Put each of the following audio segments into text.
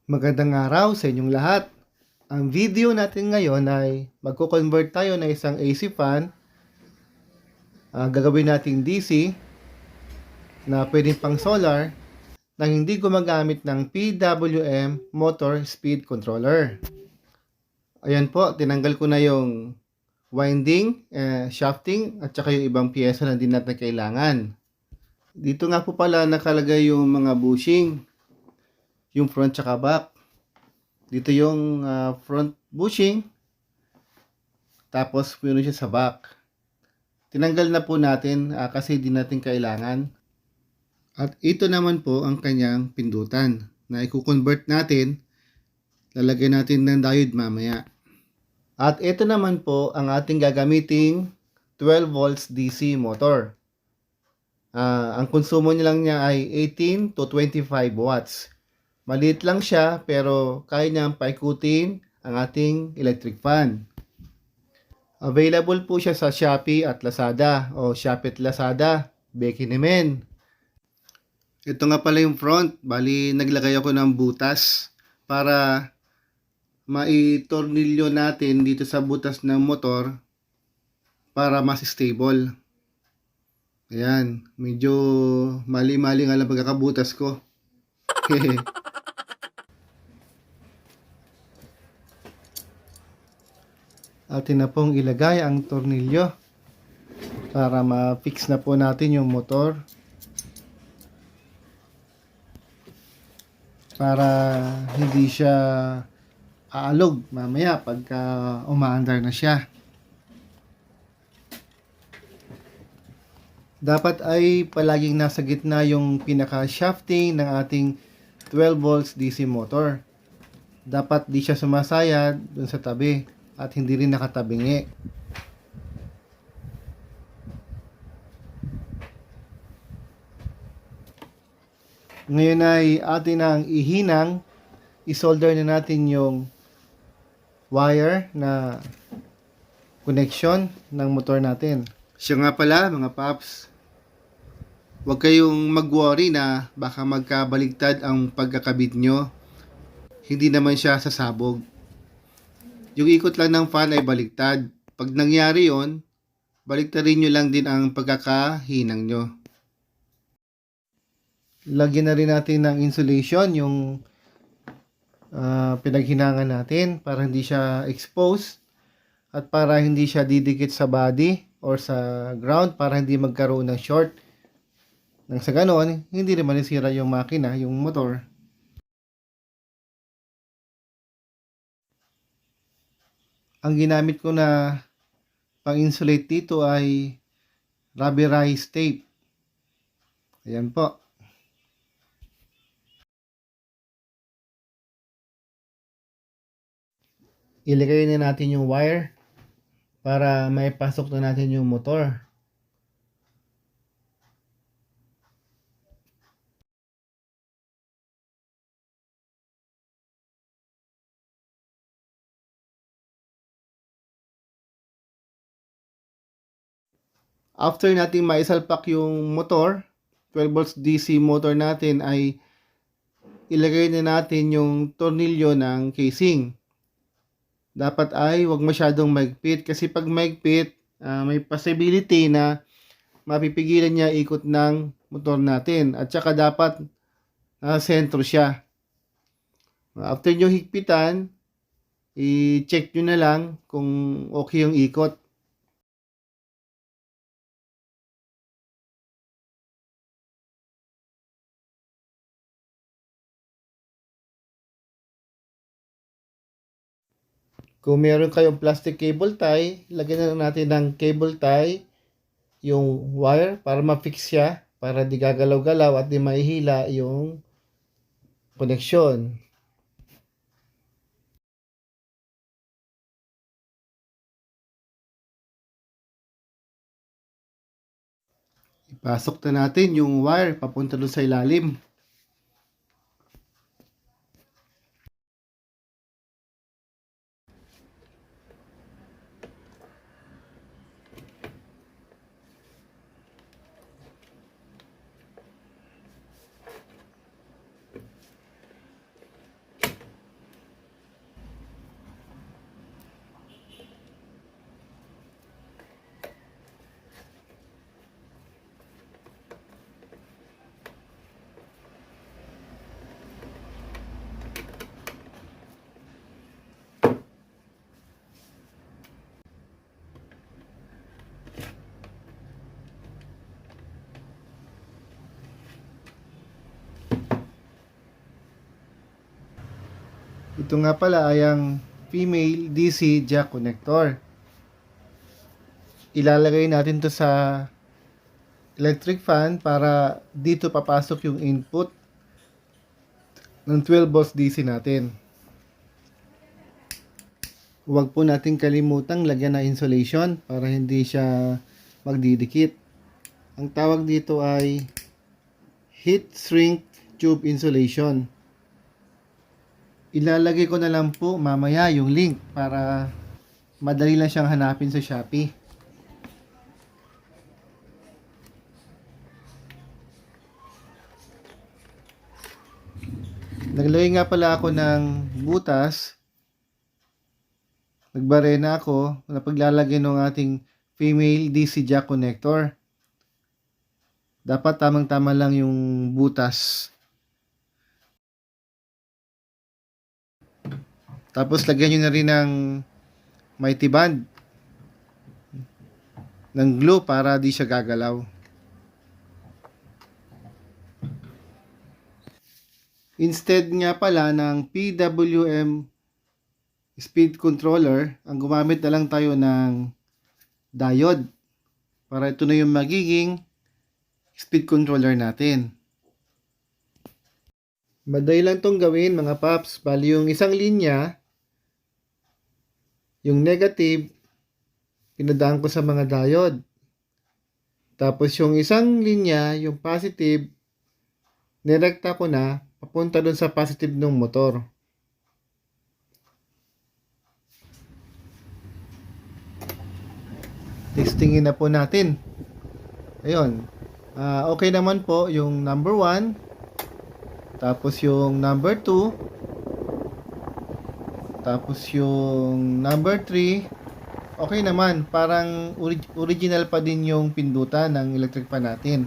Magandang araw sa inyong lahat. Ang video natin ngayon ay magko-convert tayo na isang AC fan. Gagawin nating DC na pwedeng pang solar nang hindi gumagamit ng PWM motor speed controller. Ayan po, tinanggal ko na yung winding, shafting at saka yung ibang piyesa na din natin kailangan. Dito nga po pala nakalagay yung mga bushing, yung front tsaka back. Dito yung front bushing, tapos meron siya sa back. Tinanggal na po natin kasi di natin kailangan. At ito naman po ang kanyang pindutan na i-convert natin. Lalagay natin ng diode mamaya. At ito naman po ang ating gagamiting 12 volts DC motor. Ang konsumo niya lang niya ay 18 to 25 watts. Maliit lang siya pero kaya niyang paikutin ang ating electric fan. Available po siya sa Shopee at Lazada o Shopee at Lazada. Beki ni men. Ito nga pala yung front. Bali naglagay ako ng butas para maitornilyo natin dito sa butas ng motor para mas stable. Ayan. Medyo mali-mali nga lang pagkakabutas ko. Atin na pong ilagay ang tornilyo para ma-fix na po natin yung motor, para hindi siya aalog mamaya pagka umaandar na siya. Dapat ay palaging nasa gitna yung pinaka-shafting ng ating 12 volts DC motor. Dapat di siya sumasayad dun sa tabi at hindi rin nakatabingi. Ngayon ay atin ang ihinang isolder na natin yung wire na connection ng motor natin. Siya nga pala mga paps, huwag kayong mag-worry na baka magkabaligtad ang pagkakabit nyo. Hindi naman siya sasabog. Yung ikot lang ng fan ay baligtad. Pag nangyari yon, baligtarin nyo lang din ang pagkakahinang nyo. Lagyan na rin natin ng insulation yung pinaghinangan natin para hindi siya exposed at para hindi siya didikit sa body or sa ground, para hindi magkaroon ng short. Nang sa ganon, hindi rin manisira yung makina, yung motor. Ang ginamit ko na pang-insulate dito ay rubberized tape. Ayan po. Ilagay na natin yung wire para maipasok na natin yung motor. After natin maisalpak yung motor, 12 volts DC motor natin, ay ilagay na natin yung tornilyo ng casing. Dapat ay wag masyadong maigpit kasi pag maigpit, may possibility na mapipigilan niya ikot ng motor natin. At saka dapat sentro siya. After nyo higpitan, i-check nyo na lang kung okay yung ikot. Kung meron kayong plastic cable tie, lagyan na natin ng cable tie yung wire para ma-fix siya, para di gagalaw-galaw at di mahihila yung connection. Ipasok na natin yung wire papunta doon sa ilalim. Ito nga pala ay ang female DC jack connector. Ilalagay natin to sa electric fan para dito papasok yung input ng 12 volts DC natin. Huwag po natin kalimutang lagyan ng insulation para hindi siya magdidikit. Ang tawag dito ay heat shrink tube insulation. Ilalagay ko na lang po mamaya yung link para madali lang siyang hanapin sa Shopee. Naglagay nga pala ako ng butas. Nagbare na ako na paglalagay ng ating female DC jack connector. Dapat tamang-tama lang yung butas. Tapos lagyan nyo na rin ng mighty band ng glue para di siya gagalaw. Instead nga pala ng PWM speed controller, ang gumamit na lang tayo ng diode para ito na yung magiging speed controller natin. Madali lang tong gawin mga paps. Bali yung isang linya, yung negative, pinadaan ko sa mga diode. Tapos yung isang linya, yung positive, nirekta ko na papunta dun sa positive ng motor. Testingin na po natin. Ayun. Okay naman po yung number 1. Tapos yung number 2. Tapos yung number 3. Okay naman. Parang original pa din yung pindutan ng electric fan natin.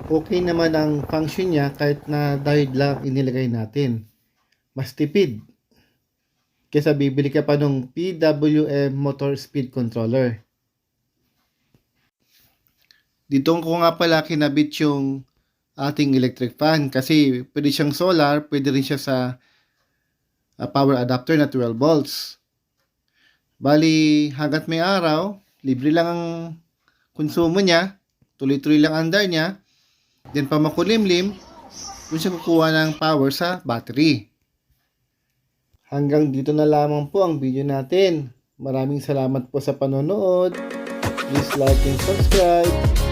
Okay naman ang function niya kahit na diode lang inilagay natin. Mas tipid kaysa bibili ka pa ng PWM motor speed controller. Dito ko nga pala kinabit yung ating electric fan kasi pwede siyang solar, pwede rin siya sa power adapter na 12 volts. Bali, hanggat may araw, libre lang ang konsumo niya, tuloy-tuloy lang andar niya, then pa makulimlim, doon siya kukuha ng power sa battery. Hanggang dito na lamang po ang video natin. Maraming salamat po sa panonood. Please like and subscribe.